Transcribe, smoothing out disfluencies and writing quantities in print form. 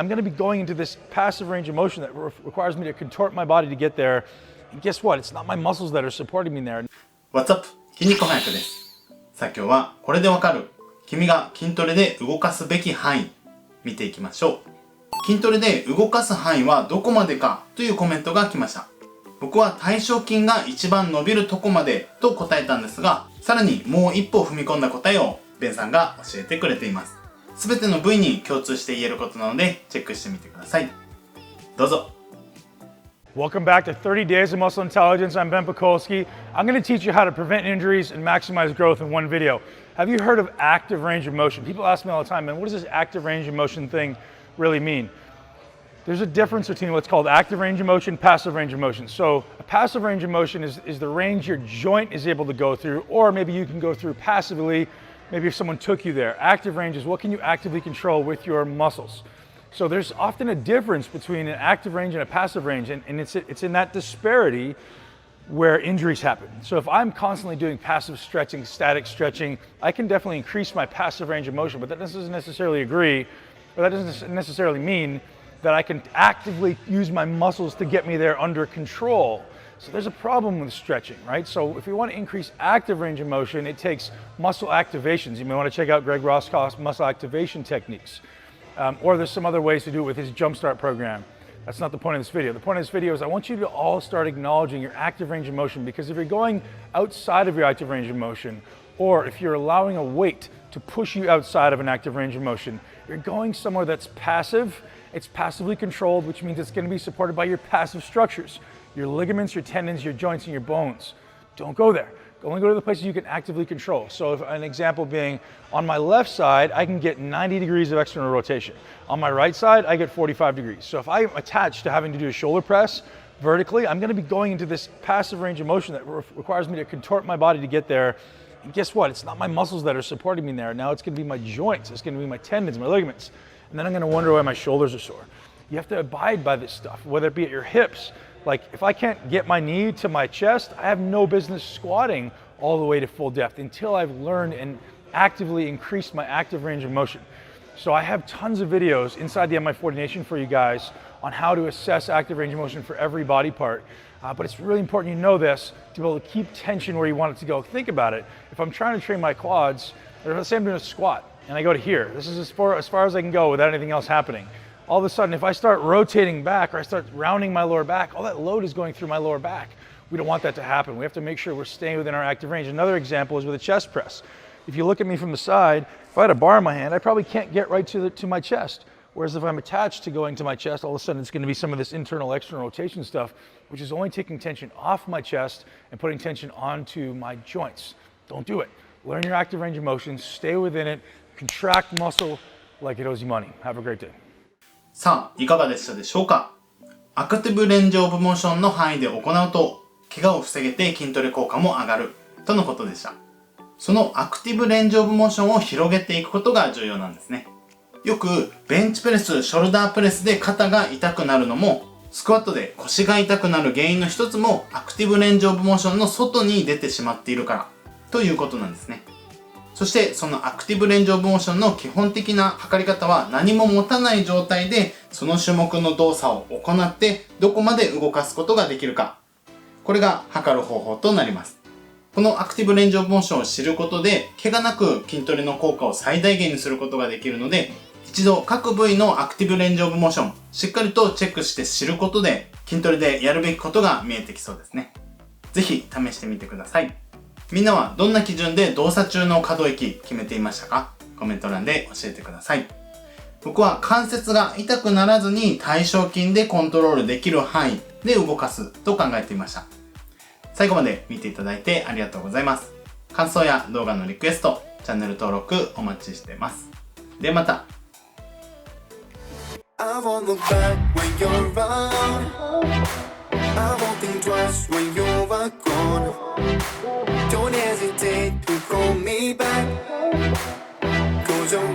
I'm going to be going into this passive range of motion that requires me to contort my body to get there. And guess what? It's not my muscles that are supporting me there. What's up? 筋肉翻訳です。さあ今日はこれでわかる君が筋トレで動かすべき範囲見ていきましょう。筋トレで動かす範囲はどこまでかというコメントが来ました。僕は大腸筋が一番伸びるとこまでと答えたんですが、さらにもう一歩踏み込んだ答えをベンさんが教えてくれています。すべての部位に共通して言えることなのでチェックしてみてください。どうぞ。Welcome back to 30 Days of Muscle Intelligence. I'm Ben Pakulski. I'm going to teach you how to prevent injuries and maximize growth in one video. Have you heard of active range of motion? People ask me all the time, man, what does this active range of motion thing really mean? There's a difference between what's called active range of motion, passive range of motion. So a passive range of motion is the range your joint is able to go through, or maybe you can go through passively, maybe if someone took you there. Active range is what can you actively control with your muscles. So there's often a difference between an active range and a passive range, and it's in that disparity where injuries happen. So if I'm constantly doing passive stretching, static stretching, I can definitely increase my passive range of motion, but that doesn't necessarily mean that I can actively use my muscles to get me there under control. So there's a problem with stretching, right? So if you want to increase active range of motion, it takes muscle activations. You may want to check out Greg Roscoff's muscle activation techniques. Or there's some other ways to do it with his Jumpstart program. That's not the point of this video. The point of this video is I want you to all start acknowledging your active range of motion, because if you're going outside of your active range of motion, or if you're allowing a weight to push you outside of an active range of motion, you're going somewhere that's passive. It's passively controlled, which means it's going to be supported by your passive structures, your ligaments, your tendons, your joints, and your bones. Don't go there. Only go to the places you can actively control. So if an example being, on my left side, I can get 90 degrees of external rotation. On my right side, I get 45 degrees. So if I'm attached to having to do a shoulder press vertically, I'm going to be going into this passive range of motion that requires me to contort my body to get there. And guess what? It's not my muscles that are supporting me there. Now it's going to be my joints. It's going to be my tendons, my ligaments. And then I'm going to wonder why my shoulders are sore. You have to abide by this stuff, whether it be at your hips. Like if I can't get my knee to my chest, I have no business squatting all the way to full depth until I've learned and actively increased my active range of motion. So I have tons of videos inside the MI40 Nation for you guys on how to assess active range of motion for every body part. But it's really important you know this to be able to keep tension where you want it to go. Think about it. If I'm trying to train my quads, or let's say I'm doing a squat and I go to here, this is as far as I can go without anything else happening. All of a sudden, if I start rotating back or I start rounding my lower back, all that load is going through my lower back. We don't want that to happen. We have to make sure we're staying within our active range. Another example is with a chest press. If you look at me from the side, if I had a bar in my hand, I probably can't get right to my chest. Whereas if I'm attached to going to my chest, all of a sudden it's going to be some of this internal, external rotation stuff, which is only taking tension off my chest and putting tension onto my joints. Don't do it. Learn your active range of motion, stay within it, contract muscle like it owes you money. Have a great day. さあ、いかがでしたでしょうか？アクティブレンジオブモーションの範囲で行うと、怪我を防げて筋トレ効果も上がる、とのことでした。そのアクティブレンジオブモーションを広げていくことが重要なんですね。よく、ベンチプレス、ショルダープレスで肩が痛くなるのも、スクワットで腰が痛くなる原因の一つも、アクティブレンジオブモーションの外に出てしまっているから、ということなんですね。そしてそのアクティブレンジオブモーションの基本的な測り方は何も持たない状態でその種目の動作を行ってどこまで動かすことができるか。これが測る方法となります。このアクティブレンジオブモーションを知ることで怪我なく筋トレの効果を最大限にすることができるので、一度各部位のアクティブレンジオブモーションしっかりとチェックして知ることで筋トレでやるべきことが見えてきそうですね。ぜひ試してみてください。みんなはどんな基準で動作中の可動域決めていましたか？コメント欄で教えてください。僕は関節が痛くならずに大腸筋でコントロールできる範囲で動かすと考えていました。最後まで見ていただいてありがとうございます。感想や動画のリクエスト、チャンネル登録お待ちしています。ではまた。I won't look back when you're around. I won't think twice when you're gone. Don't hesitate to call me back. 'Cause you're